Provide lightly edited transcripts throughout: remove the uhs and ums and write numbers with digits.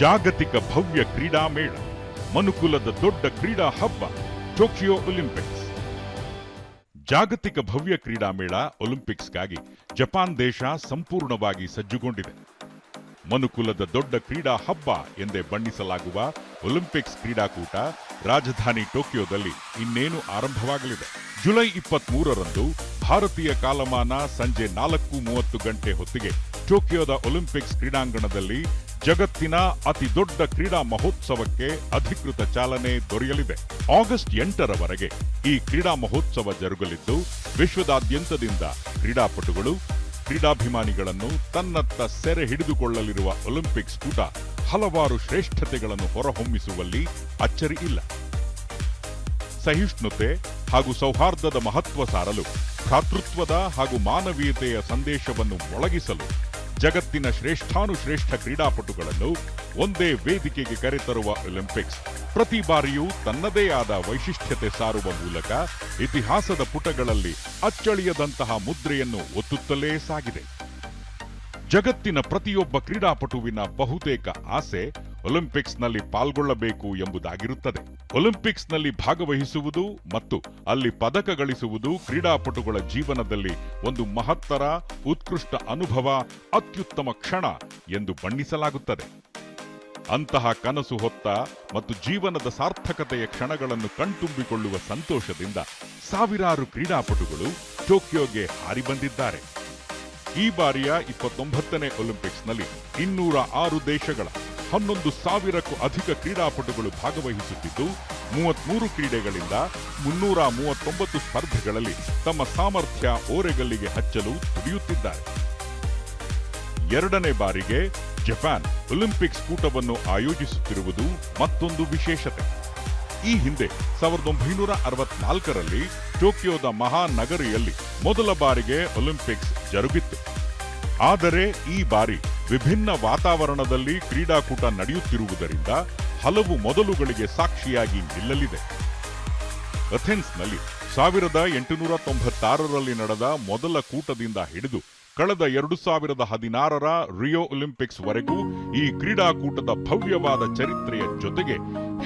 ಜಾಗತಿಕ ಭವ್ಯ ಕ್ರೀಡಾ ಮೇಳ, ಮನುಕುಲದ ದೊಡ್ಡ ಕ್ರೀಡಾ ಹಬ್ಬ ಟೋಕಿಯೋ ಒಲಿಂಪಿಕ್ಸ್. ಜಾಗತಿಕ ಭವ್ಯ ಕ್ರೀಡಾ ಮೇಳ ಒಲಿಂಪಿಕ್ಸ್ಗಾಗಿ ಜಪಾನ್ ದೇಶ ಸಂಪೂರ್ಣವಾಗಿ ಸಜ್ಜುಗೊಂಡಿದೆ. ಮನುಕುಲದ ದೊಡ್ಡ ಕ್ರೀಡಾ ಹಬ್ಬ ಎಂದೇ ಬಣ್ಣಿಸಲಾಗುವ ಒಲಿಂಪಿಕ್ಸ್ ಕ್ರೀಡಾಕೂಟ ರಾಜಧಾನಿ ಟೋಕಿಯೋದಲ್ಲಿ ಇನ್ನೇನು ಆರಂಭವಾಗಲಿದೆ. ಜುಲೈ 23ರಂದು ಭಾರತೀಯ ಕಾಲಮಾನ ಸಂಜೆ 4:30 ಗಂಟೆ ಹೊತ್ತಿಗೆ ಟೋಕಿಯೋದ ಒಲಿಂಪಿಕ್ಸ್ ಕ್ರೀಡಾಂಗಣದಲ್ಲಿ ಜಗತ್ತಿನ ಅತಿ ದೊಡ್ಡ ಕ್ರೀಡಾ ಮಹೋತ್ಸವಕ್ಕೆ ಅಧಿಕೃತ ಚಾಲನೆ ದೊರೆಯಲಿದೆ. ಆಗಸ್ಟ್ 8ರವರೆಗೆ ಈ ಕ್ರೀಡಾ ಮಹೋತ್ಸವ ಜರುಗಲಿದ್ದು, ವಿಶ್ವದಾದ್ಯಂತದಿಂದ ಕ್ರೀಡಾಪಟುಗಳು, ಕ್ರೀಡಾಭಿಮಾನಿಗಳನ್ನು ತನ್ನತ್ತ ಸೆರೆ ಹಿಡಿದುಕೊಳ್ಳಲಿರುವ ಒಲಿಂಪಿಕ್ಸ್ ಕೂಟ ಹಲವಾರು ಶ್ರೇಷ್ಠತೆಗಳನ್ನು ಹೊರಹೊಮ್ಮಿಸುವಲ್ಲಿ ಅಚ್ಚರಿ ಇಲ್ಲ. ಸಹಿಷ್ಣುತೆ ಹಾಗೂ ಸೌಹಾರ್ದದ ಮಹತ್ವ ಸಾರಲು, ಭ್ರಾತೃತ್ವದ ಹಾಗೂ ಮಾನವೀಯತೆಯ ಸಂದೇಶವನ್ನು ಮೊಳಗಿಸಲು ಜಗತ್ತಿನ ಶ್ರೇಷ್ಠಾನುಶ್ರೇಷ್ಠ ಕ್ರೀಡಾಪಟುಗಳನ್ನು ಒಂದೇ ವೇದಿಕೆಗೆ ಕರೆತರುವ ಒಲಿಂಪಿಕ್ಸ್ ಪ್ರತಿ ಬಾರಿಯೂ ತನ್ನದೇ ಆದ ವೈಶಿಷ್ಟ್ಯತೆ ಸಾರುವ ಮೂಲಕ ಇತಿಹಾಸದ ಪುಟಗಳಲ್ಲಿ ಅಚ್ಚಳಿಯದಂತಹ ಮುದ್ರೆಯನ್ನು ಒತ್ತುತ್ತಲೇ ಸಾಗಿದೆ. ಜಗತ್ತಿನ ಪ್ರತಿಯೊಬ್ಬ ಕ್ರೀಡಾಪಟುವಿನ ಬಹುತೇಕ ಆಸೆ ಒಲಿಂಪಿಕ್ಸ್ನಲ್ಲಿ ಪಾಲ್ಗೊಳ್ಳಬೇಕು ಎಂಬುದಾಗಿರುತ್ತದೆ. ಒಲಿಂಪಿಕ್ಸ್ನಲ್ಲಿ ಭಾಗವಹಿಸುವುದು ಮತ್ತು ಅಲ್ಲಿ ಪದಕ ಗಳಿಸುವುದು ಕ್ರೀಡಾಪಟುಗಳ ಜೀವನದಲ್ಲಿ ಒಂದು ಮಹತ್ತರ, ಉತ್ಕೃಷ್ಟ ಅನುಭವ, ಅತ್ಯುತ್ತಮ ಕ್ಷಣ ಎಂದು ಬಣ್ಣಿಸಲಾಗುತ್ತದೆ. ಅಂತಹ ಕನಸು ಹೊತ್ತ ಮತ್ತು ಜೀವನದ ಸಾರ್ಥಕತೆಯ ಕ್ಷಣಗಳನ್ನು ಕಣ್ತುಂಬಿಕೊಳ್ಳುವ ಸಂತೋಷದಿಂದ ಸಾವಿರಾರು ಕ್ರೀಡಾಪಟುಗಳು ಟೋಕಿಯೋಗೆ ಹಾರಿ ಬಂದಿದ್ದಾರೆ. ಈ ಬಾರಿಯ 29ನೇ ಒಲಿಂಪಿಕ್ಸ್ನಲ್ಲಿ 206 ದೇಶಗಳ 11,000ಕ್ಕೂ ಅಧಿಕ ಕ್ರೀಡಾಪಟುಗಳು ಭಾಗವಹಿಸುತ್ತಿದ್ದು, 33 ಕ್ರೀಡೆಗಳಿಂದ 339 ಸ್ಪರ್ಧೆಗಳಲ್ಲಿ ತಮ್ಮ ಸಾಮರ್ಥ್ಯ ಓರೆಗಲ್ಲಿಗೆ ಹಚ್ಚಲು ತುಡಿಯುತ್ತಿದ್ದಾರೆ. 2ನೇ ಬಾರಿಗೆ ಜಪಾನ್ ಒಲಿಂಪಿಕ್ಸ್ ಕೂಟವನ್ನು ಆಯೋಜಿಸುತ್ತಿರುವುದು ಮತ್ತೊಂದು ವಿಶೇಷತೆ. ಈ ಹಿಂದೆ 1964ರಲ್ಲಿ ಟೋಕಿಯೋದ ಮಹಾನಗರಿಯಲ್ಲಿ ಮೊದಲ ಬಾರಿಗೆ ಒಲಿಂಪಿಕ್ಸ್ ಜರುಗಿತ್ತು. ಆದರೆ ಈ ಬಾರಿ ವಿಭಿನ್ನ ವಾತಾವರಣದಲ್ಲಿ ಕ್ರೀಡಾಕೂಟ ನಡೆಯುತ್ತಿರುವುದರಿಂದ ಹಲವು ಮೊದಲುಗಳಿಗೆ ಸಾಕ್ಷಿಯಾಗಿ ನಿಲ್ಲಲಿದೆ. ಅಥೆನ್ಸ್ನಲ್ಲಿ 1896ರಲ್ಲಿ ನಡೆದ ಮೊದಲ ಕೂಟದಿಂದ ಹಿಡಿದು ಕಳೆದ 2016ರ ರಿಯೋ ಒಲಿಂಪಿಕ್ಸ್ ವರೆಗೂ ಈ ಕ್ರೀಡಾಕೂಟದ ಭವ್ಯವಾದ ಚರಿತ್ರೆಯ ಜೊತೆಗೆ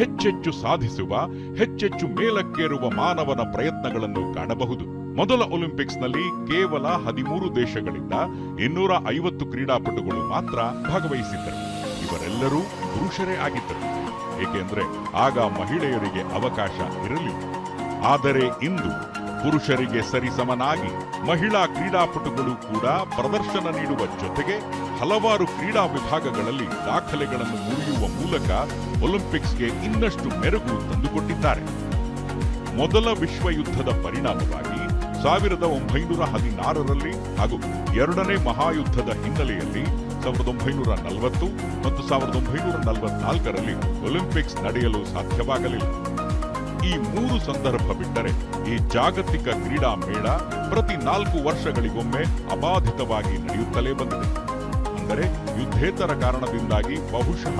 ಹೆಚ್ಚೆಚ್ಚು ಸಾಧಿಸುವ, ಹೆಚ್ಚೆಚ್ಚು ಮೇಲಕ್ಕೇರುವ ಮಾನವನ ಪ್ರಯತ್ನಗಳನ್ನು ಕಾಣಬಹುದು. ಮೊದಲ ಒಲಿಂಪಿಕ್ಸ್ನಲ್ಲಿ ಕೇವಲ 13 ದೇಶಗಳಿಂದ 250 ಕ್ರೀಡಾಪಟುಗಳು ಮಾತ್ರ ಭಾಗವಹಿಸಿದ್ದರು. ಇವರೆಲ್ಲರೂ ಪುರುಷರೇ ಆಗಿದ್ದರು, ಏಕೆಂದರೆ ಆಗ ಮಹಿಳೆಯರಿಗೆ ಅವಕಾಶ ಇರಲಿಲ್ಲ. ಆದರೆ ಇಂದು ಪುರುಷರಿಗೆ ಸರಿಸಮನಾಗಿ ಮಹಿಳಾ ಕ್ರೀಡಾಪಟುಗಳು ಕೂಡ ಪ್ರದರ್ಶನ ನೀಡುವ ಜೊತೆಗೆ ಹಲವಾರು ಕ್ರೀಡಾ ವಿಭಾಗಗಳಲ್ಲಿ ದಾಖಲೆಗಳನ್ನು ಮುರಿಯುವ ಮೂಲಕ ಒಲಿಂಪಿಕ್ಸ್ಗೆ ಇನ್ನಷ್ಟು ಮೆರುಗು ತಂದುಕೊಟ್ಟಿದ್ದಾರೆ. ಮೊದಲ ವಿಶ್ವ ಯುದ್ಧದ ಪರಿಣಾಮವಾಗಿ 1916ರಲ್ಲಿ ಹಾಗೂ 2ನೇ ಮಹಾಯುದ್ಧದ ಹಿನ್ನೆಲೆಯಲ್ಲಿ 1940 ಮತ್ತು 1944ರಲ್ಲಿ ಒಲಿಂಪಿಕ್ಸ್ ನಡೆಯಲು ಸಾಧ್ಯವಾಗಲಿಲ್ಲ. ಈ 3 ಸಂದರ್ಭ ಬಿಟ್ಟರೆ ಈ ಜಾಗತಿಕ ಕ್ರೀಡಾ ಮೇಳ ಪ್ರತಿ 4 ವರ್ಷಗಳಿಗೊಮ್ಮೆ ಅಬಾಧಿತವಾಗಿ ನಡೆಯುತ್ತಲೇ ಬಂದಿದೆ. ಅಂದರೆ ಯುದ್ಧೇತರ ಕಾರಣದಿಂದಾಗಿ ಬಹುಶಃ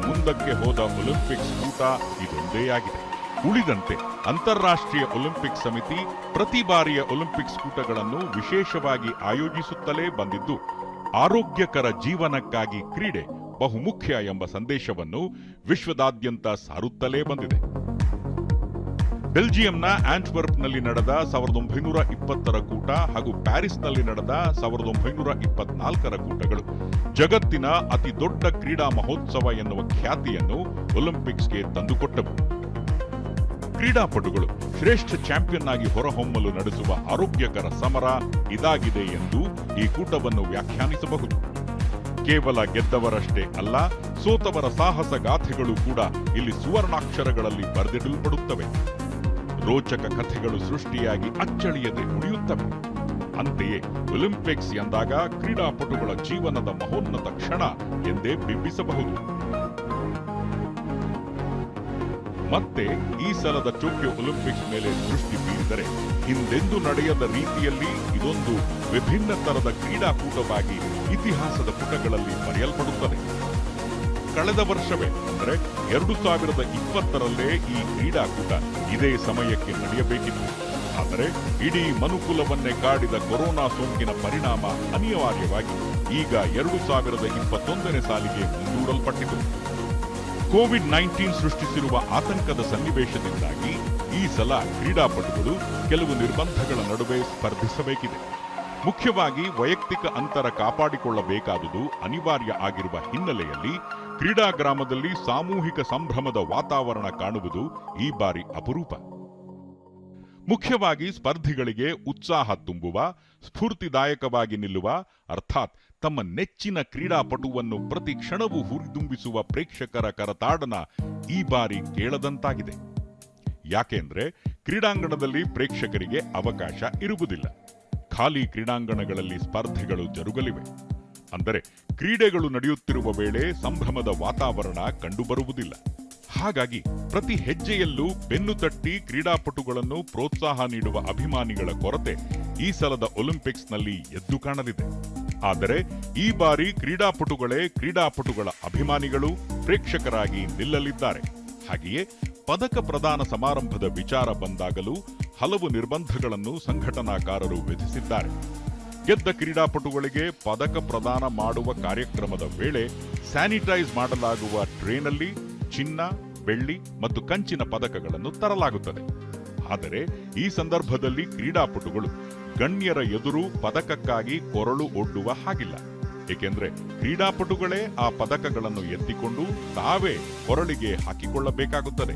ಮುಂದಕ್ಕೆ ಹೋದ ಒಲಿಂಪಿಕ್ಸ್ ಕೂಟ ಇದೊಂದೇ ಆಗಿದೆ. ಉಳಿದಂತೆ ಅಂತಾರಾಷ್ಟ್ರೀಯ ಒಲಿಂಪಿಕ್ ಸಮಿತಿ ಪ್ರತಿ ಬಾರಿಯ ಒಲಿಂಪಿಕ್ಸ್ ಕೂಟಗಳನ್ನು ವಿಶೇಷವಾಗಿ ಆಯೋಜಿಸುತ್ತಲೇ ಬಂದಿದ್ದು, ಆರೋಗ್ಯಕರ ಜೀವನಕ್ಕಾಗಿ ಕ್ರೀಡೆ ಬಹುಮುಖ್ಯ ಎಂಬ ಸಂದೇಶವನ್ನು ವಿಶ್ವದಾದ್ಯಂತ ಸಾರುತ್ತಲೇ ಬಂದಿದೆ. ಬೆಲ್ಜಿಯಂನ ಆಂಟ್ವರ್ಪ್ನಲ್ಲಿ ನಡೆದ 1920ರ ಕೂಟ ಹಾಗೂ ಪ್ಯಾರಿಸ್ನಲ್ಲಿ ನಡೆದ 1924ರ ಕೂಟಗಳು ಜಗತ್ತಿನ ಅತಿ ದೊಡ್ಡ ಕ್ರೀಡಾ ಮಹೋತ್ಸವ ಎನ್ನುವ ಖ್ಯಾತಿಯನ್ನು ಒಲಿಂಪಿಕ್ಸ್ಗೆ ತಂದುಕೊಟ್ಟವು. ಕ್ರೀಡಾಪಟುಗಳು ಶ್ರೇಷ್ಠ ಚಾಂಪಿಯನ್ ಆಗಿ ಹೊರಹೊಮ್ಮಲು ನಡೆಸುವ ಆರೋಗ್ಯಕರ ಸಮರ ಇದಾಗಿದೆ ಎಂದು ಈ ಕೂಟವನ್ನು ವ್ಯಾಖ್ಯಾನಿಸಬಹುದು. ಕೇವಲ ಗೆದ್ದವರಷ್ಟೇ ಅಲ್ಲ, ಸೋತವರ ಸಾಹಸ ಗಾಥೆಗಳು ಕೂಡ ಇಲ್ಲಿ ಸುವರ್ಣಾಕ್ಷರಗಳಲ್ಲಿ ಬರೆದಿಡಲ್ಪಡುತ್ತವೆ. ರೋಚಕ ಕಥೆಗಳು ಸೃಷ್ಟಿಯಾಗಿ ಅಚ್ಚಳಿಯದೆ ಉಳಿಯುತ್ತವೆ. ಅಂತೆಯೇ ಒಲಿಂಪಿಕ್ಸ್ ಎಂದಾಗ ಕ್ರೀಡಾಪಟುಗಳ ಜೀವನದ ಮಹೋನ್ನತ ಕ್ಷಣ ಎಂದೇ ಬಿಂಬಿಸಬಹುದು. ಮತ್ತೆ ಈ ಸಲದ ಟೋಕಿಯೋ ಒಲಿಂಪಿಕ್ಸ್ ಮೇಲೆ ದೃಷ್ಟಿ ಬೀರಿದರೆ ಹಿಂದೆಂದೂ ನಡೆಯದ ರೀತಿಯಲ್ಲಿ ಇದೊಂದು ವಿಭಿನ್ನ ತರದ ಕ್ರೀಡಾಕೂಟವಾಗಿ ಇತಿಹಾಸದ ಪುಟಗಳಲ್ಲಿ ಬರೆಯಲ್ಪಡುತ್ತದೆ. ಕಳೆದ ವರ್ಷವೇ ಅಂದರೆ 2020ರಲ್ಲೇ ಈ ಕ್ರೀಡಾಕೂಟ ಇದೇ ಸಮಯಕ್ಕೆ ನಡೆಯಬೇಕಿತ್ತು. ಆದರೆ ಇಡೀ ಮನುಕುಲವನ್ನೇ ಕಾಡಿದ ಕೊರೋನಾ ಸೋಂಕಿನ ಪರಿಣಾಮ ಅನಿವಾರ್ಯವಾಗಿ ಈಗ 2021ನೇ ಸಾಲಿಗೆ ಮುಂದೂಡಲ್ಪಟ್ಟಿತು. ಕೋವಿಡ್-19 ಸೃಷ್ಟಿಸಿರುವ ಆತಂಕದ ಸನ್ನಿವೇಶದಿಂದಾಗಿ ಈ ಸಲ ಕ್ರೀಡಾಪಟುಗಳು ಕೆಲವು ನಿರ್ಬಂಧಗಳ ನಡುವೆ ಸ್ಪರ್ಧಿಸಬೇಕಿದೆ. ಮುಖ್ಯವಾಗಿ ವೈಯಕ್ತಿಕ ಅಂತರ ಕಾಪಾಡಿಕೊಳ್ಳಬೇಕಾದುದು ಅನಿವಾರ್ಯ ಆಗಿರುವ ಹಿನ್ನೆಲೆಯಲ್ಲಿ ಕ್ರೀಡಾಗ್ರಾಮದಲ್ಲಿ ಸಾಮೂಹಿಕ ಸಂಭ್ರಮದ ವಾತಾವರಣ ಕಾಣುವುದು ಈ ಬಾರಿ ಅಪರೂಪ. ಮುಖ್ಯವಾಗಿ ಸ್ಪರ್ಧಿಗಳಿಗೆ ಉತ್ಸಾಹ ತುಂಬುವ, ಸ್ಫೂರ್ತಿದಾಯಕವಾಗಿ ನಿಲ್ಲುವ, ಅರ್ಥಾತ್ ತಮ್ಮ ನೆಚ್ಚಿನ ಕ್ರೀಡಾಪಟುವನ್ನು ಪ್ರತಿ ಕ್ಷಣವೂ ಹುರಿದುಂಬಿಸುವ ಪ್ರೇಕ್ಷಕರ ಕರತಾಡನ ಈ ಬಾರಿ ಕೇಳದಂತಾಗಿದೆ. ಯಾಕೆಂದ್ರೆ ಕ್ರೀಡಾಂಗಣದಲ್ಲಿ ಪ್ರೇಕ್ಷಕರಿಗೆ ಅವಕಾಶ ಇರುವುದಿಲ್ಲ. ಖಾಲಿ ಕ್ರೀಡಾಂಗಣಗಳಲ್ಲಿ ಸ್ಪರ್ಧೆಗಳು ಜರುಗಲಿವೆ. ಅಂದರೆ ಕ್ರೀಡೆಗಳು ನಡೆಯುತ್ತಿರುವ ವೇಳೆ ಸಂಭ್ರಮದ ವಾತಾವರಣ ಕಂಡುಬರುವುದಿಲ್ಲ. ಹಾಗಾಗಿ ಪ್ರತಿ ಹೆಜ್ಜೆಯಲ್ಲೂ ಬೆನ್ನು ತಟ್ಟಿ ಕ್ರೀಡಾಪಟುಗಳನ್ನು ಪ್ರೋತ್ಸಾಹ ನೀಡುವ ಅಭಿಮಾನಿಗಳ ಕೊರತೆ ಈ ಸಲದ ಒಲಿಂಪಿಕ್ಸ್ನಲ್ಲಿ ಎದ್ದು ಕಾಣಲಿದೆ. ಆದರೆ ಈ ಬಾರಿ ಕ್ರೀಡಾಪಟುಗಳೇ ಕ್ರೀಡಾಪಟುಗಳ ಅಭಿಮಾನಿಗಳು ಪ್ರೇಕ್ಷಕರಾಗಿ ನಿಲ್ಲಲಿದ್ದಾರೆ. ಹಾಗೆಯೇ ಪದಕ ಪ್ರದಾನ ಸಮಾರಂಭದ ವಿಚಾರ ಬಂದಾಗಲೂ ಹಲವು ನಿರ್ಬಂಧಗಳನ್ನು ಸಂಘಟನಾಕಾರರು ವಿಧಿಸಿದ್ದಾರೆ. ಗೆದ್ದ ಕ್ರೀಡಾಪಟುಗಳಿಗೆ ಪದಕ ಪ್ರದಾನ ಮಾಡುವ ಕಾರ್ಯಕ್ರಮದ ವೇಳೆ ಸ್ಯಾನಿಟೈಸ್ ಮಾಡಲಾಗುವ ಟ್ರೇನಲ್ಲಿ ಚಿನ್ನ, ಬೆಳ್ಳಿ ಮತ್ತು ಕಂಚಿನ ಪದಕಗಳನ್ನು ತರಲಾಗುತ್ತದೆ. ಆದರೆ ಈ ಸಂದರ್ಭದಲ್ಲಿ ಕ್ರೀಡಾಪಟುಗಳು ಗಣ್ಯರ ಎದುರು ಪದಕಕ್ಕಾಗಿ ಕೊರಳು ಒಡ್ಡುವ ಹಾಗಿಲ್ಲ. ಏಕೆಂದ್ರೆ ಕ್ರೀಡಾಪಟುಗಳೇ ಆ ಪದಕಗಳನ್ನು ಎತ್ತಿಕೊಂಡು ತಾವೇ ಕೊರಳಿಗೆ ಹಾಕಿಕೊಳ್ಳಬೇಕಾಗುತ್ತದೆ.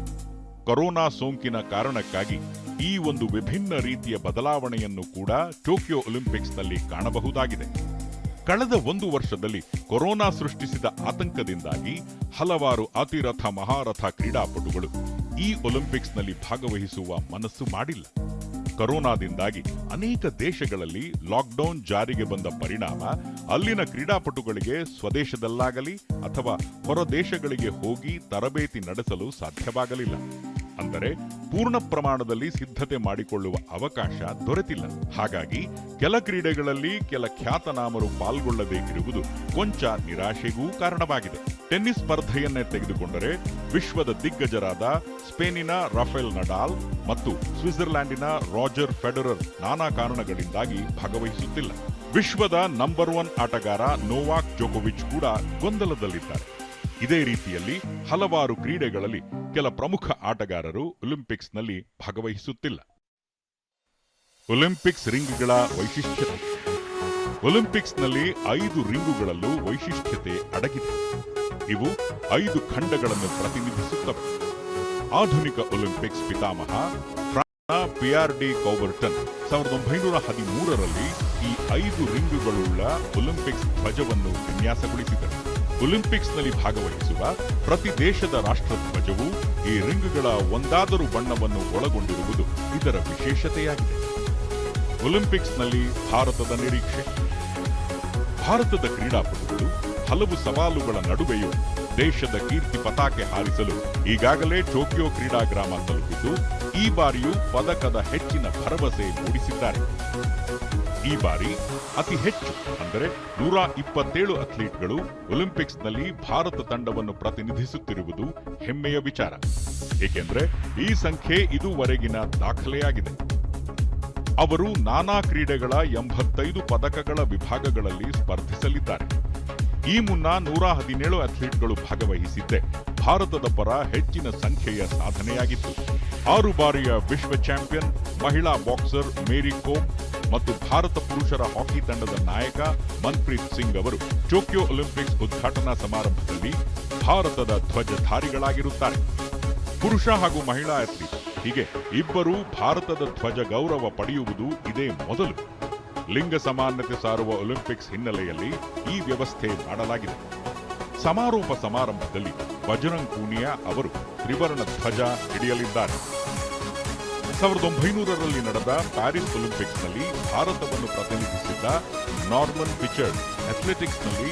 ಕೊರೋನಾ ಸೋಂಕಿನ ಕಾರಣಕ್ಕಾಗಿ ಈ ಒಂದು ವಿಭಿನ್ನ ರೀತಿಯ ಬದಲಾವಣೆಯನ್ನು ಕೂಡ ಟೋಕಿಯೋ ಒಲಿಂಪಿಕ್ಸ್ನಲ್ಲಿ ಕಾಣಬಹುದಾಗಿದೆ. ಕಳೆದ 1 ವರ್ಷದಲ್ಲಿ ಕೊರೋನಾ ಸೃಷ್ಟಿಸಿದ ಆತಂಕದಿಂದಾಗಿ ಹಲವಾರು ಅತಿರಥ ಮಹಾರಥ ಕ್ರೀಡಾಪಟುಗಳು ಈ ಒಲಿಂಪಿಕ್ಸ್ನಲ್ಲಿ ಭಾಗವಹಿಸುವ ಮನಸ್ಸು ಮಾಡಿಲ್ಲ. ಕೊರೋನಾದಿಂದಾಗಿ ಅನೇಕ ದೇಶಗಳಲ್ಲಿ ಲಾಕ್ಡೌನ್ ಜಾರಿಗೆ ಬಂದ ಪರಿಣಾಮ ಅಲ್ಲಿನ ಕ್ರೀಡಾಪಟುಗಳಿಗೆ ಸ್ವದೇಶದಲ್ಲಾಗಲಿ ಅಥವಾ ಹೊರ ದೇಶಗಳಿಗೆ ಹೋಗಿ ತರಬೇತಿ ನಡೆಸಲು ಸಾಧ್ಯವಾಗಲಿಲ್ಲ. ಅಂದರೆ ಪೂರ್ಣ ಪ್ರಮಾಣದಲ್ಲಿ ಸಿದ್ಧತೆ ಮಾಡಿಕೊಳ್ಳುವ ಅವಕಾಶ ದೊರೆತಿಲ್ಲ. ಹಾಗಾಗಿ ಕೆಲ ಕ್ರೀಡೆಗಳಲ್ಲಿ ಕೆಲ ಖ್ಯಾತನಾಮರು ಪಾಲ್ಗೊಳ್ಳದೇ ಇರುವುದು ಕೊಂಚ ನಿರಾಶೆಗೂ ಕಾರಣವಾಗಿದೆ. ಟೆನ್ನಿಸ್ ಸ್ಪರ್ಧೆಯನ್ನೇ ತೆಗೆದುಕೊಂಡರೆ ವಿಶ್ವದ ದಿಗ್ಗಜರಾದ ಸ್ಪೇನಿನ ರಾಫೆಲ್ ನಡಾಲ್ ಮತ್ತು ಸ್ವಿಟ್ಜರ್ಲ್ಯಾಂಡಿನ ರಾಜರ್ ಫೆಡರರ್ ನಾನಾ ಕಾರಣಗಳಿಂದಾಗಿ ಭಾಗವಹಿಸುತ್ತಿಲ್ಲ. ವಿಶ್ವದ ನಂಬರ್ 1 ಆಟಗಾರ ನೋವಾಕ್ ಜೋಕೋವಿಚ್ ಕೂಡ ಗೊಂದಲದಲ್ಲಿದ್ದಾರೆ. ಇದೇ ರೀತಿಯಲ್ಲಿ ಹಲವಾರು ಕ್ರೀಡೆಗಳಲ್ಲಿ ಕೆಲ ಪ್ರಮುಖ ಆಟಗಾರರು ಒಲಿಂಪಿಕ್ಸ್ನಲ್ಲಿ ಭಾಗವಹಿಸುತ್ತಿಲ್ಲ. ಒಲಿಂಪಿಕ್ಸ್ ರಿಂಗ್ಗಳ ವೈಶಿಷ್ಟ್ಯತೆ. ಒಲಿಂಪಿಕ್ಸ್ನಲ್ಲಿ 5 ರಿಂಗುಗಳಲ್ಲೂ ವೈಶಿಷ್ಟ್ಯತೆ ಅಡಗಿದೆ. ಇವು 5 ಖಂಡಗಳನ್ನು ಪ್ರತಿನಿಧಿಸುತ್ತವೆ. ಆಧುನಿಕ ಒಲಿಂಪಿಕ್ಸ್ ಪಿತಾಮಹ ಫ್ರಾನ್ಸ್ನ ಪಿಯರ್ ಡಿ ಕೌಬರ್ಟನ್ 1913ರಲ್ಲಿ ಈ 5 ರಿಂಗುಗಳುಳ್ಳ ಒಲಿಂಪಿಕ್ಸ್ ಧ್ವಜವನ್ನು ವಿನ್ಯಾಸಗೊಳಿಸಿದರು. ಒಲಿಂಪಿಕ್ಸ್ನಲ್ಲಿ ಭಾಗವಹಿಸುವ ಪ್ರತಿ ದೇಶದ ರಾಷ್ಟ್ರಧ್ವಜವು ಈ ರಿಂಗ್ಗಳ ಒಂದಾದರೂ ಬಣ್ಣವನ್ನು ಒಳಗೊಂಡಿರುವುದು ಇದರ ವಿಶೇಷತೆಯಾಗಿದೆ. ಒಲಿಂಪಿಕ್ಸ್ನಲ್ಲಿ ಭಾರತದ ನಿರೀಕ್ಷೆ. ಭಾರತದ ಕ್ರೀಡಾಪಟುಗಳು ಹಲವು ಸವಾಲುಗಳ ನಡುವೆಯೂ ದೇಶದ ಕೀರ್ತಿ ಪತಾಕೆ ಹಾರಿಸಲು ಈಗಾಗಲೇ ಟೋಕಿಯೋ ಕ್ರೀಡಾಗ್ರಾಮ ತಲುಪಿದ್ದು ಈ ಬಾರಿಯೂ ಪದಕದ ಹೆಚ್ಚಿನ ಭರವಸೆ ಮೂಡಿಸಿದ್ದಾರೆ. ಈ ಬಾರಿ ಅತಿ ಹೆಚ್ಚು ಅಂದರೆ 127 ಅಥ್ಲೀಟ್ಗಳು ಒಲಿಂಪಿಕ್ಸ್ನಲ್ಲಿ ಭಾರತ ತಂಡವನ್ನು ಪ್ರತಿನಿಧಿಸುತ್ತಿರುವುದು ಹೆಮ್ಮೆಯ ವಿಚಾರ. ಏಕೆಂದರೆ ಈ ಸಂಖ್ಯೆ ಇದುವರೆಗಿನ ದಾಖಲೆಯಾಗಿದೆ. ಅವರು ನಾನಾ ಕ್ರೀಡೆಗಳ 85 ಪದಕಗಳ ವಿಭಾಗಗಳಲ್ಲಿ ಸ್ಪರ್ಧಿಸಲಿದ್ದಾರೆ. ಈ ಮುನ್ನ 117 ಅಥ್ಲೀಟ್ಗಳು ಭಾಗವಹಿಸಿದ್ದೆ ಭಾರತದ ಪರ ಹೆಚ್ಚಿನ ಸಂಖ್ಯೆಯ ಸಾಧನೆಯಾಗಿತ್ತು. 6 ಬಾರಿಯ ವಿಶ್ವ ಚಾಂಪಿಯನ್ ಮಹಿಳಾ ಬಾಕ್ಸರ್ ಮೇರಿ ಕೋಮ್ ಮತ್ತು ಭಾರತ ಪುರುಷರ ಹಾಕಿ ತಂಡದ ನಾಯಕ ಮನ್ಪ್ರೀತ್ ಸಿಂಗ್ ಅವರು ಟೋಕಿಯೋ ಒಲಿಂಪಿಕ್ಸ್ ಉದ್ಘಾಟನಾ ಸಮಾರಂಭದಲ್ಲಿ ಭಾರತದ ಧ್ವಜಧಾರಿಗಳಾಗಿರುತ್ತಾರೆ. ಪುರುಷ ಹಾಗೂ ಮಹಿಳಾ ಅಥ್ಲೀಟ್ ಹೀಗೆ ಇಬ್ಬರೂ ಭಾರತದ ಧ್ವಜ ಗೌರವ ಪಡೆಯುವುದು ಇದೇ ಮೊದಲು. ಲಿಂಗ ಸಮಾನತೆ ಸಾರುವ ಒಲಿಂಪಿಕ್ಸ್ ಹಿನ್ನೆಲೆಯಲ್ಲಿ ಈ ವ್ಯವಸ್ಥೆ ಮಾಡಲಾಗಿದೆ. ಸಮಾರೋಪ ಸಮಾರಂಭದಲ್ಲಿ ಬಜರಂಗ್ ಪೂನಿಯಾ ಅವರು ತ್ರಿವರ್ಣ ಧ್ವಜ ಹಿಡಿಯಲಿದ್ದಾರೆ. 1900ರಲ್ಲಿ ನಡೆದ ಪ್ಯಾರಿಸ್ ಒಲಿಂಪಿಕ್ಸ್ನಲ್ಲಿ ಭಾರತವನ್ನು ಪ್ರತಿನಿಧಿಸಿದ್ದ ನಾರ್ಮನ್ ಪಿಚರ್ಡ್ ಅಥ್ಲೆಟಿಕ್ಸ್ನಲ್ಲಿ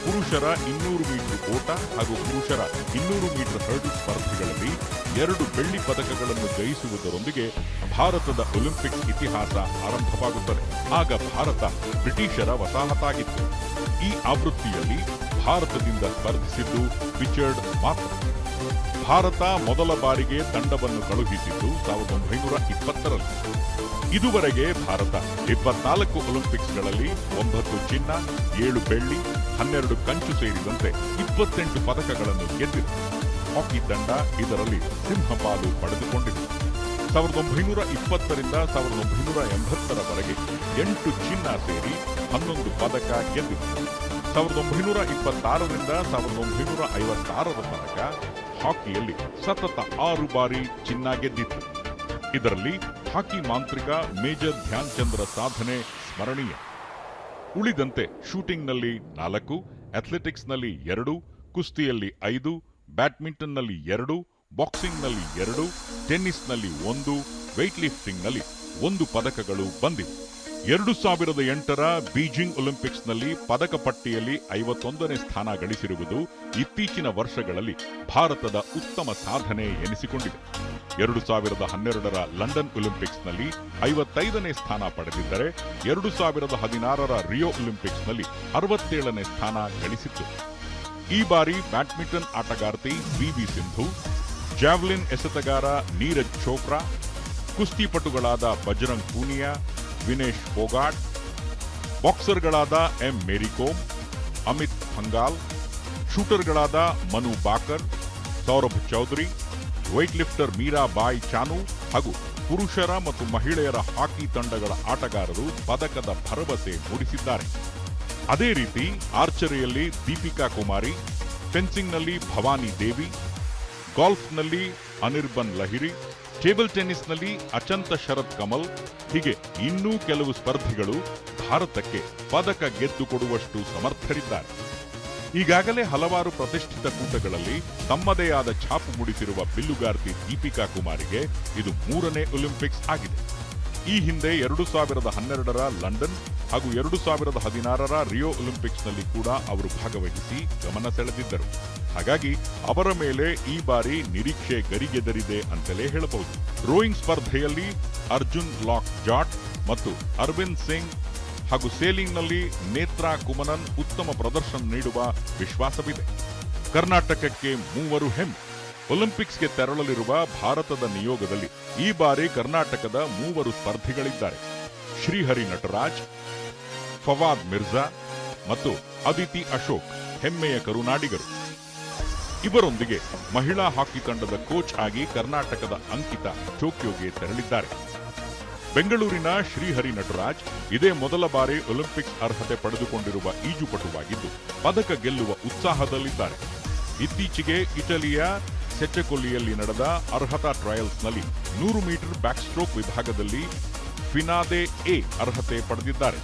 ಪುರುಷರ 200 ಮೀಟರ್ ಓಟ ಹಾಗೂ ಪುರುಷರ 200 ಮೀಟರ್ ಹರ್ಡಲ್ ಸ್ಪರ್ಧೆಗಳಲ್ಲಿ 2 ಬೆಳ್ಳಿ ಪದಕಗಳನ್ನು ಜಯಿಸುವುದರೊಂದಿಗೆ ಭಾರತದ ಒಲಿಂಪಿಕ್ಸ್ ಇತಿಹಾಸ ಆರಂಭವಾಗುತ್ತದೆ. ಆಗ ಭಾರತ ಬ್ರಿಟಿಷರ ವಸಾಹತಾಗಿತ್ತು. ಈ ಆವೃತ್ತಿಯಲ್ಲಿ ಭಾರತದಿಂದ ಸ್ಪರ್ಧಿಸಿದ್ದು ಪಿಚರ್ಡ್ ಮಾತ್ರ. ಭಾರತ ಮೊದಲ ಬಾರಿಗೆ ತಂಡವನ್ನು ಕಳುಹಿಸಿದ್ದು 1920ರಲ್ಲಿ. ಇದುವರೆಗೆ ಭಾರತ 24 ಒಲಿಂಪಿಕ್ಸ್ಗಳಲ್ಲಿ 9 ಚಿನ್ನ, 7 ಬೆಳ್ಳಿ, 12 ಕಂಚು ಸೇರಿದಂತೆ 28 ಪದಕಗಳನ್ನು ಗೆದ್ದಿದೆ. ಹಾಕಿ ತಂಡ ಇದರಲ್ಲಿ ಸಿಂಹಪಾಲು ಪಡೆದುಕೊಂಡಿದೆ. 1920ರಿಂದ 1980ರವರೆಗೆ 8 ಚಿನ್ನ ಸೇರಿ 11 ಪದಕ ಗೆದ್ದಿದೆ. 1926ರಿಂದ 1956ರ ತನಕ ಹಾಕಿಯಲ್ಲಿ ಸತತ 6 ಬಾರಿ ಚಿನ್ನ ಗೆದ್ದಿತ್ತು. ಇದರಲ್ಲಿ ಹಾಕಿ ಮಾಂತ್ರಿಕ ಮೇಜರ್ ಧ್ಯಾನ್ ಚಂದ್ರ ಸಾಧನೆ ಸ್ಮರಣೀಯ. ಉಳಿದಂತೆ ಶೂಟಿಂಗ್ನಲ್ಲಿ 4, ಅಥ್ಲೆಟಿಕ್ಸ್ನಲ್ಲಿ 2, ಕುಸ್ತಿಯಲ್ಲಿ 5, ಬ್ಯಾಡ್ಮಿಂಟನ್ನಲ್ಲಿ 2, ಬಾಕ್ಸಿಂಗ್ನಲ್ಲಿ 2, ಟೆನ್ನಿಸ್ನಲ್ಲಿ 1, ವೆಯ್ಟ್ ಲಿಫ್ಟಿಂಗ್ನಲ್ಲಿ 1 ಪದಕಗಳು ಬಂದಿವೆ. 2008ರ ಬೀಜಿಂಗ್ ಒಲಿಂಪಿಕ್ಸ್ನಲ್ಲಿ ಪದಕ ಪಟ್ಟಿಯಲ್ಲಿ 51ನೇ ಸ್ಥಾನ ಗಳಿಸಿರುವುದು ಇತ್ತೀಚಿನ ವರ್ಷಗಳಲ್ಲಿ ಭಾರತದ ಉತ್ತಮ ಸಾಧನೆ ಎನಿಸಿಕೊಂಡಿದೆ. 2012ರ ಲಂಡನ್ ಒಲಿಂಪಿಕ್ಸ್ನಲ್ಲಿ 55ನೇ ಸ್ಥಾನ ಪಡೆದಿದ್ದರೆ 2016ರ ರಿಯೋ ಒಲಿಂಪಿಕ್ಸ್ನಲ್ಲಿ 67ನೇ ಸ್ಥಾನ ಗಳಿಸಿತ್ತು. ಈ ಬಾರಿ ಬ್ಯಾಡ್ಮಿಂಟನ್ ಆಟಗಾರ್ತಿ ಪಿವಿ ಸಿಂಧು, ಜಾವ್ಲಿನ್ ಎಸೆತಗಾರ ನೀರಜ್ ಚೋಪ್ರಾ, ಕುಸ್ತಿಪಟುಗಳಾದ ಬಜರಂಗ್ ಪೂನಿಯಾ, ವಿನೇಶ್ ಫೋಗಾಟ್, ಬಾಕ್ಸರ್ಗಳಾದ ಎಂ ಮೇರಿಕೋಮ್, ಅಮಿತ್ ಪಂಘಾಲ್, ಶೂಟರ್ಗಳಾದ ಮನು ಬಾಕರ್, ಸೌರಭ್ ಚೌಧರಿ, ವೆಯ್ಟ್ ಲಿಫ್ಟರ್ ಮೀರಾಬಾಯಿ ಚಾನು ಹಾಗೂ ಪುರುಷರ ಮತ್ತು ಮಹಿಳೆಯರ ಹಾಕಿ ತಂಡಗಳ ಆಟಗಾರರು ಪದಕದ ಭರವಸೆ ಮೂಡಿಸಿದ್ದಾರೆ. ಅದೇ ರೀತಿ ಆರ್ಚರಿಯಲ್ಲಿ ದೀಪಿಕಾ ಕುಮಾರಿ, ಫೆನ್ಸಿಂಗ್ನಲ್ಲಿ ಭವಾನಿ ದೇವಿ, ಗಾಲ್ಫ್ನಲ್ಲಿ ಅನಿರ್ಬನ್ ಲಹಿರಿ, ಟೇಬಲ್ ಟೆನ್ನಿಸ್ನಲ್ಲಿ ಅಚಂತ ಶರತ್ ಕಮಲ್, ಹೀಗೆ ಇನ್ನೂ ಕೆಲವು ಸ್ಪರ್ಧಿಗಳು ಭಾರತಕ್ಕೆ ಪದಕ ಗೆದ್ದುಕೊಡುವಷ್ಟು ಸಮರ್ಥರಿದ್ದಾರೆ. ಈಗಾಗಲೇ ಹಲವಾರು ಪ್ರತಿಷ್ಠಿತ ಕೂಟಗಳಲ್ಲಿ ತಮ್ಮದೇ ಆದ ಛಾಪು ಮೂಡಿಸಿರುವ ಬಿಲ್ಲುಗಾರ್ತಿ ದೀಪಿಕಾ ಕುಮಾರಿಗೆ ಇದು 3ನೇ ಒಲಿಂಪಿಕ್ಸ್ ಆಗಿದೆ. ಈ ಹಿಂದೆ 2012ರ ಲಂಡನ್ ಹಾಗೂ 2016ರ ರಿಯೋ ಒಲಿಂಪಿಕ್ಸ್ನಲ್ಲಿ ಕೂಡ ಅವರು ಭಾಗವಹಿಸಿ ಗಮನ ಸೆಳೆದಿದ್ದರು. ಹಾಗಾಗಿ ಅವರ ಮೇಲೆ ಈ ಬಾರಿ ನಿರೀಕ್ಷೆ ಗರಿಗೆದರಿದೆ ಅಂತಲೇ ಹೇಳಬಹುದು. ರೋಯಿಂಗ್ ಸ್ಪರ್ಧೆಯಲ್ಲಿ ಅರ್ಜುನ್ ಲಾಕ್ ಜಾಟ್ ಮತ್ತು ಅರವಿಂದ್ ಸಿಂಗ್ ಹಾಗೂ ಸೇಲಿಂಗ್ನಲ್ಲಿ ನೇತ್ರಾ ಕುಮನನ್ ಉತ್ತಮ ಪ್ರದರ್ಶನ ನೀಡುವ ವಿಶ್ವಾಸವಿದೆ. ಕರ್ನಾಟಕಕ್ಕೆ 3 ಹೆಮ್ಮೆ. ಒಲಿಂಪಿಕ್ಸ್ಗೆ ತೆರಳಲಿರುವ ಭಾರತದ ನಿಯೋಗದಲ್ಲಿ ಈ ಬಾರಿ ಕರ್ನಾಟಕದ 3 ಸ್ಪರ್ಧಿಗಳಿದ್ದಾರೆ. ಶ್ರೀಹರಿ ನಟರಾಜ್, ಫವಾದ್ ಮಿರ್ಜಾ ಮತ್ತು ಅದಿತಿ ಅಶೋಕ್ ಹೆಮ್ಮೆಯ ಕರುನಾಡಿಗರು. ಇವರೊಂದಿಗೆ ಮಹಿಳಾ ಹಾಕಿ ತಂಡದ ಕೋಚ್ ಆಗಿ ಕರ್ನಾಟಕದ ಅಂಕಿತಾ ಟೋಕಿಯೋಗೆ ತೆರಳಿದ್ದಾರೆ. ಬೆಂಗಳೂರಿನ ಶ್ರೀಹರಿ ನಟರಾಜ್ ಇದೇ ಮೊದಲ ಬಾರಿ ಒಲಿಂಪಿಕ್ಸ್ ಅರ್ಹತೆ ಪಡೆದುಕೊಂಡಿರುವ ಈಜುಪಟುವಾಗಿದ್ದು ಪದಕ ಗೆಲ್ಲುವ ಉತ್ಸಾಹದಲ್ಲಿದ್ದಾರೆ. ಇತ್ತೀಚೆಗೆ ಇಟಲಿಯ ಸೆಚ್ಚೆಕೊಲ್ಲಿಯಲ್ಲಿ ನಡೆದ ಅರ್ಹತಾ ಟ್ರಯಲ್ಸ್ನಲ್ಲಿ 100 ಮೀಟರ್ ಬ್ಯಾಕ್ ಸ್ಟ್ರೋಕ್ ವಿಭಾಗದಲ್ಲಿ ಫಿನಾದೆ ಎ ಅರ್ಹತೆ ಪಡೆದಿದ್ದಾರೆ.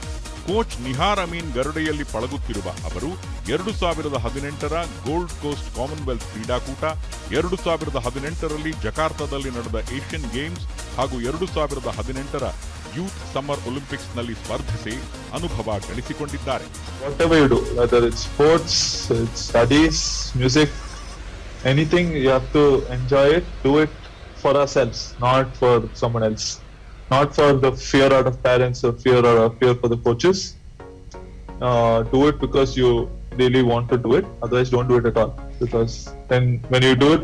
ಕೋಚ್ ನಿಹಾರ್ ಅಮೀನ್ ಗರುಡೆಯಲ್ಲಿ ಪಳಗುತ್ತಿರುವ ಅವರು 2018ರ ಗೋಲ್ಡ್ ಕೋಸ್ಟ್ ಕಾಮನ್ವೆಲ್ತ್ ಕ್ರೀಡಾಕೂಟ, 2018ರಲ್ಲಿ ಜಕಾರ್ತಾದಲ್ಲಿ ನಡೆದ ಏಷ್ಯನ್ ಗೇಮ್ಸ್ ಹಾಗೂ 2018ರ ಯೂತ್ ಸಮ್ಮರ್ ಒಲಿಂಪಿಕ್ಸ್ನಲ್ಲಿ ಸ್ಪರ್ಧಿಸಿ ಅನುಭವ ಗಳಿಸಿಕೊಂಡಿದ್ದಾರೆ. Whatever you do, whether it's sports, it's studies, music, anything, you have to enjoy it, do it for ourselves, not for someone else. Not for the fear out of parents or fear for the coaches. Do it because you really want to do it. Otherwise, don't do it at all. Because then, when you do it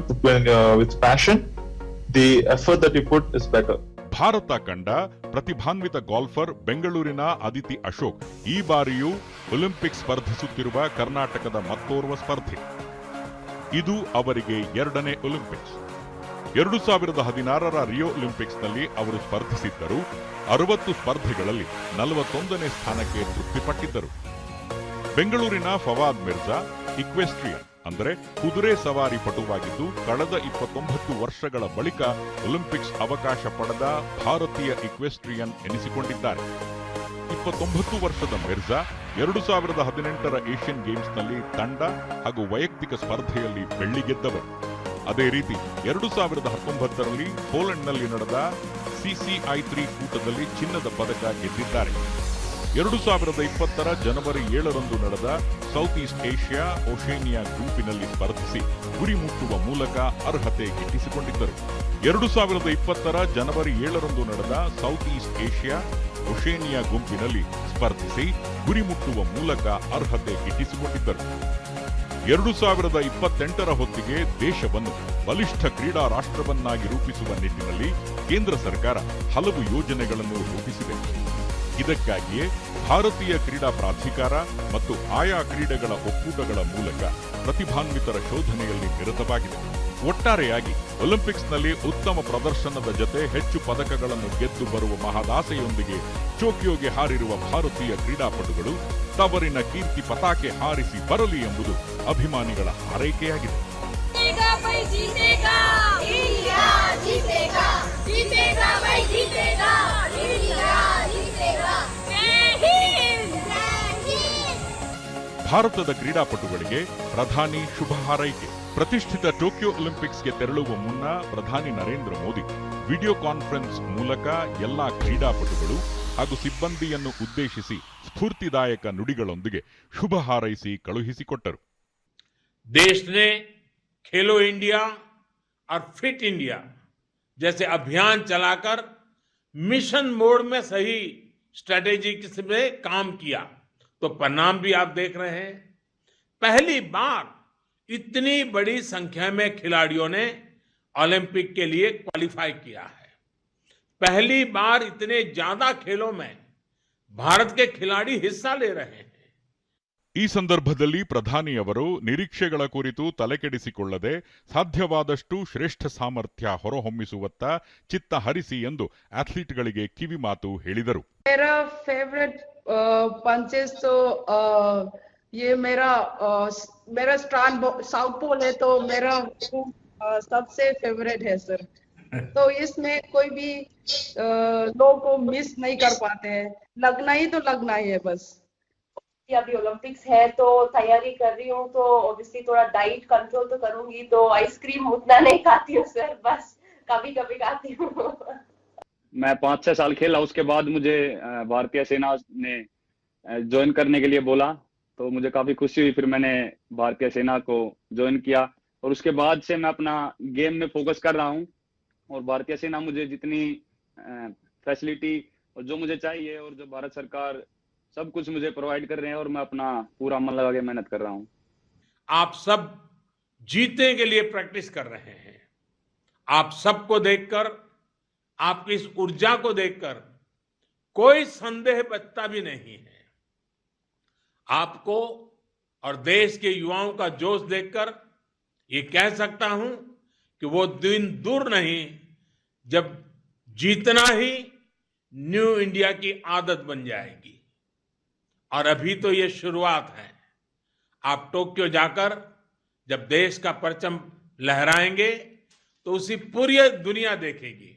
with passion, the effort that you put is better. Bharat ಕಂಡ ಪ್ರತಿಭಾನ್ವಿತ golfer ಬೆಂಗಳೂರಿನ ಅದಿತಿ ಅಶೋಕ್ ಈ ಬಾರಿಯೂ Olympics ಸ್ಪರ್ಧಿಸುತ್ತಿರುವ ಕರ್ನಾಟಕದ ಮತ್ತೋರ್ವ ಸ್ಪರ್ಧಿ. ಇದು ಅವರಿಗೆ 2ನೇ ಒಲಿಂಪಿಕ್ಸ್. 2016ರ ರಿಯೋ ಒಲಿಂಪಿಕ್ಸ್ನಲ್ಲಿ ಅವರು ಸ್ಪರ್ಧಿಸಿದ್ದರು. 60 ಸ್ಪರ್ಧೆಗಳಲ್ಲಿ 41ನೇ ಸ್ಥಾನಕ್ಕೆ ತೃಪ್ತಿಪಟ್ಟಿದ್ದರು. ಬೆಂಗಳೂರಿನ ಫವಾದ್ ಮಿರ್ಜಾ ಇಕ್ವೆಸ್ಟ್ರಿಯನ್ ಅಂದರೆ ಕುದುರೆ ಸವಾರಿ ಪಟುವಾಗಿದ್ದು ಕಳೆದ 29 ವರ್ಷಗಳ ಬಳಿಕ ಒಲಿಂಪಿಕ್ಸ್ ಅವಕಾಶ ಪಡೆದ ಭಾರತೀಯ ಇಕ್ವೆಸ್ಟ್ರಿಯನ್ ಎನಿಸಿಕೊಂಡಿದ್ದಾರೆ. 29 ವರ್ಷದ ಮಿರ್ಜಾ 2018ರ ಏಷ್ಯನ್ ಗೇಮ್ಸ್ನಲ್ಲಿ ತಂಡ ಹಾಗೂ ವೈಯಕ್ತಿಕ ಸ್ಪರ್ಧೆಯಲ್ಲಿ ಬೆಳ್ಳಿ ಗೆದ್ದವರು. ಅದೇ ರೀತಿ 2019ರಲ್ಲಿ ಪೋಲೆಂಡ್ನಲ್ಲಿ ನಡೆದ CCI3 ಕೂಟದಲ್ಲಿ ಚಿನ್ನದ ಪದಕ ಗೆದ್ದಿದ್ದಾರೆ. 2020ರ ಜನವರಿ 7ರಂದು ನಡೆದ ಸೌತ್ ಈಸ್ಟ್ ಏಷ್ಯಾ ಓಷೇನಿಯಾ ಗುಂಪಿನಲ್ಲಿ ಸ್ಪರ್ಧಿಸಿ ಗುರಿ ಮುಟ್ಟುವ ಮೂಲಕ ಅರ್ಹತೆ ಗಿಟ್ಟಿಸಿಕೊಂಡಿದ್ದರು. 2020ರ ಜನವರಿ 7ರಂದು ನಡೆದ ಸೌತ್ ಈಸ್ಟ್ ಏಷ್ಯಾ ಓಷೇನಿಯಾ ಗುಂಪಿನಲ್ಲಿ ಸ್ಪರ್ಧಿಸಿ ಗುರಿ ಮುಟ್ಟುವ ಮೂಲಕ ಅರ್ಹತೆ ಗಿಟ್ಟಿಸಿಕೊಂಡಿದ್ದರು. 2028ರ ಹೊತ್ತಿಗೆ ದೇಶವನ್ನು ಬಲಿಷ್ಠ ಕ್ರೀಡಾ ರಾಷ್ಟ್ರವನ್ನಾಗಿ ರೂಪಿಸುವ ನಿಟ್ಟಿನಲ್ಲಿ ಕೇಂದ್ರ ಸರ್ಕಾರ ಹಲವು ಯೋಜನೆಗಳನ್ನು ರೂಪಿಸಿದೆ. ಇದಕ್ಕಾಗಿಯೇ ಭಾರತೀಯ ಕ್ರೀಡಾ ಪ್ರಾಧಿಕಾರ ಮತ್ತು ಆಯಾ ಕ್ರೀಡೆಗಳ ಒಕ್ಕೂಟಗಳ ಮೂಲಕ ಪ್ರತಿಭಾನ್ವಿತರ ಶೋಧನೆಯಲ್ಲಿ ನಿರತವಾಗಿದೆ. ಒಟ್ಟಾರೆಯಾಗಿ ಒಲಿಂಪಿಕ್ಸ್ನಲ್ಲಿ ಉತ್ತಮ ಪ್ರದರ್ಶನದ ಜೊತೆ ಹೆಚ್ಚು ಪದಕಗಳನ್ನು ಗೆದ್ದು ಬರುವ ಮಹದಾಸೆಯೊಂದಿಗೆ ಟೋಕಿಯೋಗೆ ಹಾರಿರುವ ಭಾರತೀಯ ಕ್ರೀಡಾಪಟುಗಳು ತವರಿನ ಕೀರ್ತಿ ಪತಾಕೆ ಹಾರಿಸಿ ಬರಲಿ ಎಂಬುದು ಅಭಿಮಾನಿಗಳ ಹಾರೈಕೆಯಾಗಿದೆ. ಭಾರತದ ಕ್ರೀಡಾಪಟುಗಳಿಗೆ ಪ್ರಧಾನಿ ಶುಭ ಹಾರೈಕೆ. ಪ್ರತಿಷ್ಠಿತ ಟೋಕಿಯೋ ಒಲಿಂಪಿಕ್ಸ್ಗೆ ತೆರಳುವ ಮುನ್ನ ಪ್ರಧಾನಿ ನರೇಂದ್ರ ಮೋದಿ ವಿಡಿಯೋ ಕಾನ್ಫರೆನ್ಸ್ ಮೂಲಕ ಎಲ್ಲಾ ಕ್ರೀಡಾಪಟುಗಳು ಹಾಗೂ ಸಿಬ್ಬಂದಿಯನ್ನು ಉದ್ದೇಶಿಸಿ ಸ್ಫೂರ್ತಿದಾಯಕ ನುಡಿಗಳೊಂದಿಗೆ ಶುಭ ಹಾರೈಸಿ ಕಳುಹಿಸಿಕೊಟ್ಟರು. देश ने खेलो इंडिया और फिट इंडिया जैसे अभियान चलाकर मिशन मोड में सही स्ट्रेटेजी से काम किया, तो परिणाम भी आप देख रहे हैं. पहली बार इतनी बड़ी संख्या में खिलाड़ियों ने ओलंपिक के लिए क्वालिफाई किया है. पहली बार इतने ज्यादा खेलों में भारत के खिलाड़ी हिस्सा ले रहे हैं. ಈ ಸಂದರ್ಭದಲ್ಲಿ ಪ್ರಧಾನಿಯವರು ನಿರೀಕ್ಷೆಗಳ ಕುರಿತು ತಲೆಕೆಡಿಸಿಕೊಳ್ಳದೆ ಸಾಧ್ಯವಾದಷ್ಟು ಶ್ರೇಷ್ಠ ಸಾಮರ್ಥ್ಯ ಹೊರಹೊಮ್ಮಿಸುವತ್ತ ಚಿತ್ತ ಹರಿಸಿ ಎಂದು ಅಥ್ಲೀಟ್ಗಳಿಗೆ ಕಿವಿಮಾತು ಹೇಳಿದರು. मेरा फेवरेट पंचेस तो ये मेरा स्ट्रांड साउथ पोल है, तो मेरा सबसे फेवरेट है सर. तो इसमें कोई भी लोग को मिस नहीं कर पाते हैं. लगना ही तो लगना ही है बस. अभी ओलंपिक्स है तो तैयारी कर रही हूँ, तो ऑब्वियसली थोड़ा डाइट कंट्रोल तो करूंगी. तो आइसक्रीम उतना नहीं खाती हूँ सर, बस कभी कभी खाती हूँ. मैं 5-6 साल खेला, उसके बाद मुझे भारतीय सेना ने ज्वाइन करने के लिए बोला, तो मुझे काफी खुशी हुई. फिर मैंने भारतीय सेना को ज्वाइन किया और उसके बाद से मैं अपना गेम में फोकस कर रहा हूँ. और भारतीय सेना मुझे जितनी फैसिलिटी और जो मुझे चाहिए और जो भारत सरकार सब कुछ मुझे प्रोवाइड कर रहे हैं, और मैं अपना पूरा मन लगा के मेहनत कर रहा हूँ. आप सब जीतने के लिए प्रैक्टिस कर रहे हैं. आप सबको देखकर, आपकी इस ऊर्जा को देखकर कोई संदेह बचता भी नहीं है. आपको और देश के युवाओं का जोश देखकर ये कह सकता हूं कि वो दिन दूर नहीं जब जीतना ही न्यू इंडिया की आदत बन जाएगी. और अभी तो ये शुरुआत है. आप टोक्यो जाकर जब देश का परचम लहराएंगे तो उसी पूरी दुनिया देखेगी.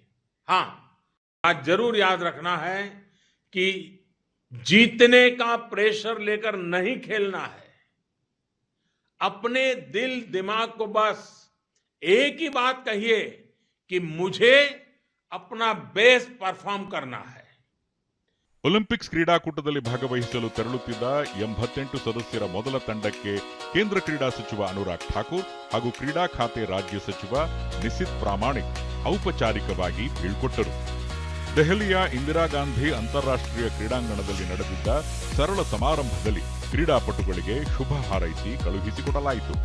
हाँ, आज जरूर याद रखना है कि जीतने का प्रेशर लेकर नहीं खेलना है. अपने दिल दिमाग को बस एक ही बात कहिए कि मुझे अपना बेस्ट परफॉर्म करना है. ಒಲಿಂಪಿಕ್ಸ್ ಕ್ರೀಡಾಕೂಟದಲ್ಲಿ ಭಾಗವಹಿಸಲು ತೆರಳುತ್ತಿದ್ದ 88 ಸದಸ್ಯರ ಮೊದಲ ತಂಡಕ್ಕೆ ಕೇಂದ್ರ ಕ್ರೀಡಾ ಸಚಿವ ಅನುರಾಗ್ ಠಾಕೂರ್ ಹಾಗೂ ಕ್ರೀಡಾ ಖಾತೆ ರಾಜ್ಯ ಸಚಿವ ನಿಸಿತ್ ಪ್ರಾಮಾಣಿಕ್ ಔಪಚಾರಿಕವಾಗಿ ಬೀಳ್ಕೊಟ್ಟರು. ದೆಹಲಿಯ ಇಂದಿರಾ ಗಾಂಧಿ ಅಂತಾರಾಷ್ಟ್ರೀಯ ಕ್ರೀಡಾಂಗಣದಲ್ಲಿ ನಡೆದಿದ್ದ ಸರಳ ಸಮಾರಂಭದಲ್ಲಿ ಕ್ರೀಡಾಪಟುಗಳಿಗೆ ಶುಭ ಹಾರೈಸಿ ಕಳುಹಿಸಿಕೊಡಲಾಯಿತು.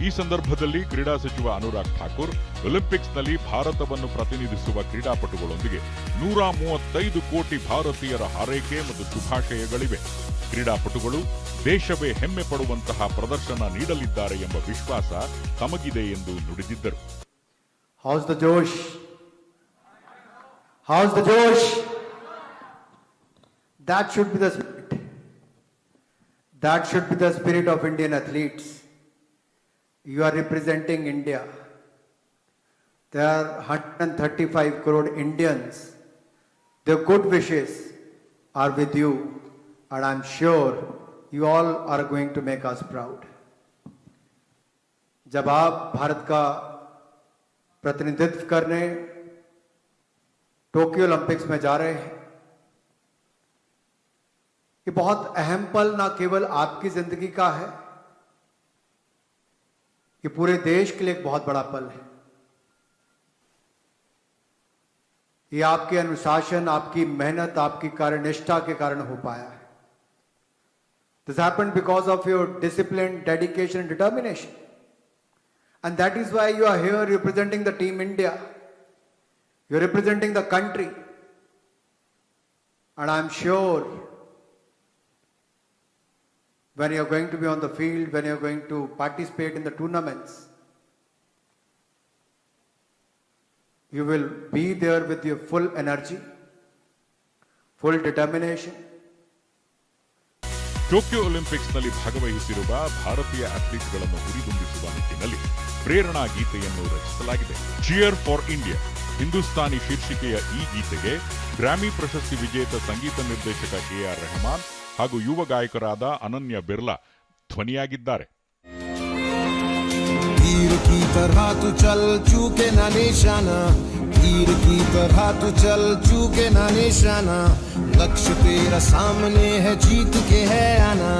ಈ ಸಂದರ್ಭದಲ್ಲಿ ಕ್ರೀಡಾ ಸಚಿವ ಅನುರಾಗ್ ಠಾಕೂರ್ ಒಲಿಂಪಿಕ್ಸ್ನಲ್ಲಿ ಭಾರತವನ್ನು ಪ್ರತಿನಿಧಿಸುವ ಕ್ರೀಡಾಪಟುಗಳೊಂದಿಗೆ 135 ಕೋಟಿ ಭಾರತೀಯರ ಹಾರೈಕೆ ಮತ್ತು ಶುಭಾಶಯಗಳಿವೆ. ಕ್ರೀಡಾಪಟುಗಳು ದೇಶವೇ ಹೆಮ್ಮೆ ಪಡುವಂತಹ ಪ್ರದರ್ಶನ ನೀಡಲಿದ್ದಾರೆ ಎಂಬ ವಿಶ್ವಾಸ ತಮಗಿದೆ ಎಂದು ನುಡಿದಿದ್ದರು. How's the Josh? How's the Josh? That should be the spirit. That should be the spirit of Indian athletes. You are representing India. There are 135 crore Indians. Their good wishes are with you, and I'm sure you all are going to make us proud. जब आप भारत का प्रतिनिधित्व करने Tokyo Olympics में जा रहे हैं, ये बहुत अहम पल ना केवल आपकी जिंदगी का है, ये पूरे देश के लिए एक बहुत बड़ा पल है. ये आपके अनुशासन, आपकी मेहनत, आपकी कार्यनिष्ठा के कारण हो पाया है. This happened because of your discipline, dedication, and determination. And that is why you are here representing the Team India. You are representing the country. And I am sure when you are going to be on the field, when you are going to participate in the tournaments, you will be there with your full energy, full determination. Tokyo ಒಲಿಂಪಿಕ್ಸ್ನಲ್ಲಿ ಭಾಗವಹಿಸಿರುವ ಭಾರತೀಯ ಅಥ್ಲೀಟ್ಗಳನ್ನು ಹುರಿದುಂಬಿಸುವ ನಿಟ್ಟಿನಲ್ಲಿ ಪ್ರೇರಣಾ ಗೀತೆಯನ್ನು ರಚಿಸಲಾಗಿದೆ. Cheer for India Hindustani ಶೀರ್ಷಿಕೆಯ ಈ ಗೀತೆಗೆ ಗ್ರಾಮಿ ಪ್ರಶಸ್ತಿ ವಿಜೇತ ಸಂಗೀತ ನಿರ್ದೇಶಕ KR ರೆಹಮಾನ್ ಹಾಗೂ ಯುವ ಗಾಯಕರಾದ ಅನನ್ಯ ಬಿರ್ಲಾ ಧ್ವನಿಯಾಗಿದ್ದಾರೆ. तीर की तरह तू चल चूके ना निशाना, तीर की तरह तू चल चूके ना निशाना, लक्ष्य तेरा सामने है जीत के है आना,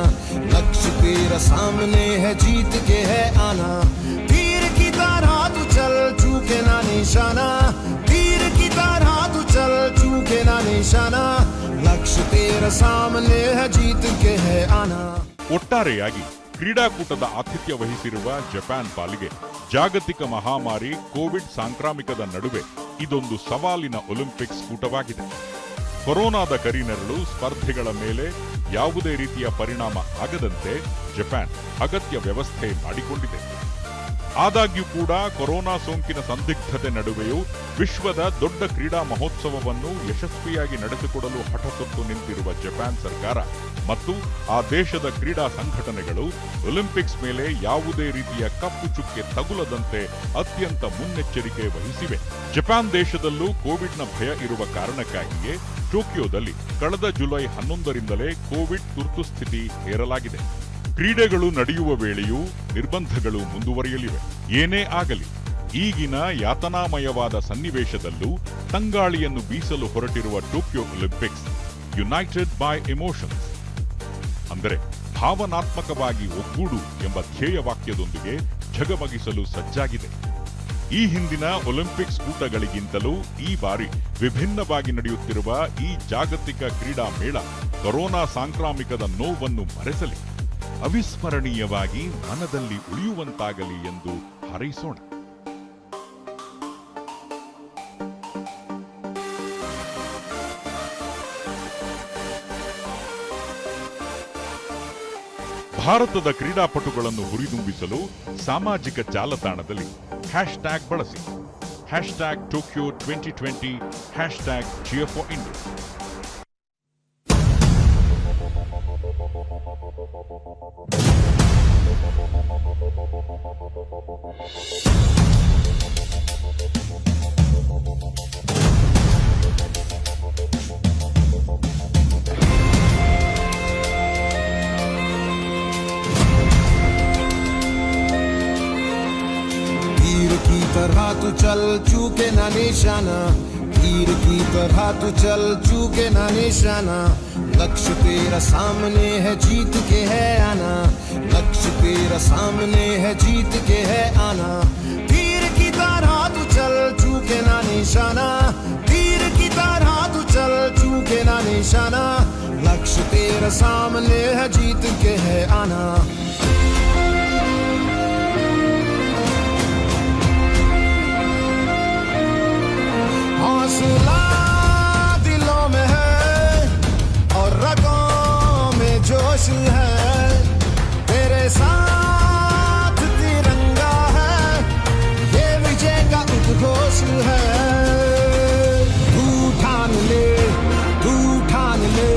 लक्ष्य तेरा सामने है जीत के है आना, तीर की तरह तू चल चूके ना निशाना, तीर की तरह तू चल चूके ना निशाना, लक्ष्य तेरा सामने है जीत के है आना. ಒಟ್ಟಾರೆಯಾಗಿ ಕ್ರೀಡಾಕೂಟದ ಆತಿಥ್ಯ ವಹಿಸಿರುವ ಜಪಾನ್ ಪಾಲಿಗೆ ಜಾಗತಿಕ ಮಹಾಮಾರಿ ಕೋವಿಡ್ ಸಾಂಕ್ರಾಮಿಕದ ನಡುವೆ ಇದೊಂದು ಸವಾಲಿನ ಒಲಿಂಪಿಕ್ಸ್ ಕೂಟವಾಗಿದೆ. ಕೊರೋನಾದ ಕರಿನೆರಳು ಸ್ಪರ್ಧೆಗಳ ಮೇಲೆ ಯಾವುದೇ ರೀತಿಯ ಪರಿಣಾಮ ಆಗದಂತೆ ಜಪಾನ್ ಅಗತ್ಯ ವ್ಯವಸ್ಥೆ ಮಾಡಿಕೊಂಡಿದೆ. ಆದಾಗ್ಯೂ ಕೂಡ ಕೊರೋನಾ ಸೋಂಕಿನ ಸಂದಿಗ್ಧತೆ ನಡುವೆಯೂ ವಿಶ್ವದ ದೊಡ್ಡ ಕ್ರೀಡಾ ಮಹೋತ್ಸವವನ್ನು ಯಶಸ್ವಿಯಾಗಿ ನಡೆಸಿಕೊಡಲು ಹಠತೊಟ್ಟು ನಿಂತಿರುವ ಜಪಾನ್ ಸರ್ಕಾರ ಮತ್ತು ಆ ದೇಶದ ಕ್ರೀಡಾ ಸಂಘಟನೆಗಳು ಒಲಿಂಪಿಕ್ಸ್ ಮೇಲೆ ಯಾವುದೇ ರೀತಿಯ ಕಪ್ಪು ಚುಕ್ಕೆ ತಗುಲದಂತೆ ಅತ್ಯಂತ ಮುನ್ನೆಚ್ಚರಿಕೆ ವಹಿಸಿವೆ. ಜಪಾನ್ ದೇಶದಲ್ಲೂ ಕೋವಿಡ್ನ ಭಯ ಇರುವ ಕಾರಣಕ್ಕಾಗಿಯೇ ಟೋಕಿಯೋದಲ್ಲಿ ಕಳೆದ ಜುಲೈ 11ರಿಂದಲೇ ಕೋವಿಡ್ ತುರ್ತು ಸ್ಥಿತಿ ಹೇರಲಾಗಿದೆ. ಕ್ರೀಡೆಗಳು ನಡೆಯುವ ವೇಳೆಯೂ ನಿರ್ಬಂಧಗಳು ಮುಂದುವರಿಯಲಿವೆ. ಏನೇ ಆಗಲಿ ಈಗಿನ ಯಾತನಾಮಯವಾದ ಸನ್ನಿವೇಶದಲ್ಲೂ ತಂಗಾಳಿಯನ್ನು ಬೀಸಲು ಹೊರಟಿರುವ Tokyo Olympics United by emotions ಅಂದರೆ ಭಾವನಾತ್ಮಕವಾಗಿ ಒಗ್ಗೂಡು ಎಂಬ ಧ್ಯೇಯ ವಾಕ್ಯದೊಂದಿಗೆ ಝಗಮಗಿಸಲು ಸಜ್ಜಾಗಿದೆ. ಈ ಹಿಂದಿನ ಒಲಿಂಪಿಕ್ಸ್ ಕೂಟಗಳಿಗಿಂತಲೂ ಈ ಬಾರಿ ವಿಭಿನ್ನವಾಗಿ ನಡೆಯುತ್ತಿರುವ ಈ ಜಾಗತಿಕ ಕ್ರೀಡಾ ಮೇಳ ಕೊರೋನಾ ಸಾಂಕ್ರಾಮಿಕದ ನೋವನ್ನು ಮರೆಸಲಿ, ಅವಿಸ್ಮರಣೀಯವಾಗಿ ಮನದಲ್ಲಿ ಉಳಿಯುವಂತಾಗಲಿ ಎಂದು ಹಾರೈಸೋಣ. ಭಾರತದ ಕ್ರೀಡಾಪಟುಗಳನ್ನು ಹುರಿದುಂಬಿಸಲು ಸಾಮಾಜಿಕ ಜಾಲತಾಣದಲ್ಲಿ ಹ್ಯಾಶ್ಟ್ಯಾಗ್ ಬಳಸಿ. Hashtag Tokyo 2020, hashtag cheer for India. तरह तू चल चूके ना निशाना, तीर की तरह तू चल चूके ना निशाना, लक्ष्य तेरा सामने है जीत के है आना, लक्ष्य तेरा सामने है जीत के है आना, तीर की तरह तू चल चूके ना निशाना, तीर की तरह तू चल चूके ना निशाना, लक्ष्य तेरा सामने है जीत के है आना. हौसला दिलों में है और रगों में जोश है, तेरे साथ तिरंगा है, ये विजय का उद्घोष है. तू ठान ले, तू ठान ले,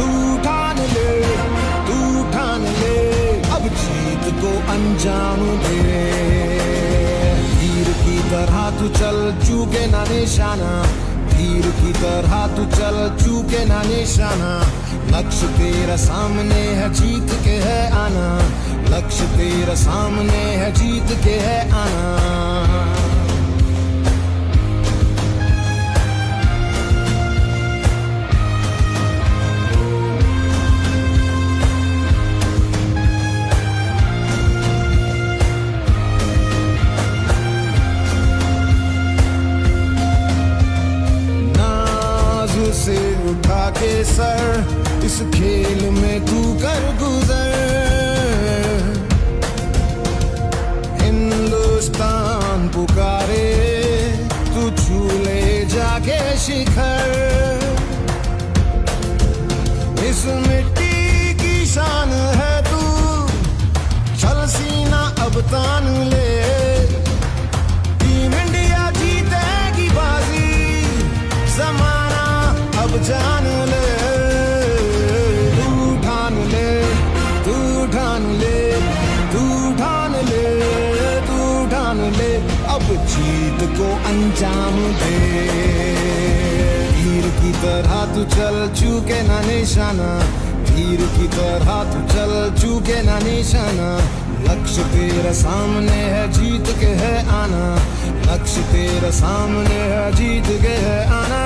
तू ठान ले, तू ठान ले, अब जीत को अंजाम दे. की तरह तू चल चूके ना निशाना, तीर की तरह तू चल चूके ना निशाना, लक्ष्य तेरा सामने है जीत के है आना, लक्ष्य तेरा सामने है जीत के है आना. से उठा के सर इस खेल में तू कर गुजर, हिंदुस्तान पुकारे, तू छू ले जाके शिखर, इस मिट्टी की शान है तू, चल सीना अब तान ले, टीम इंडिया जीतेगी बाजी, ज़माना अब जान ले, तू ठान ले, तू ठान ले, तू ठान ले, तू ठान ले, अब जीत को अंजाम दे, तीर की तरह तू चल चूके ना निशाना, तीर की तरह तू चल चूके ना निशाना, लक्ष्य तेरे सामने है जीत के है आना, लक्ष्य तेरे सामने है जीत के है आना।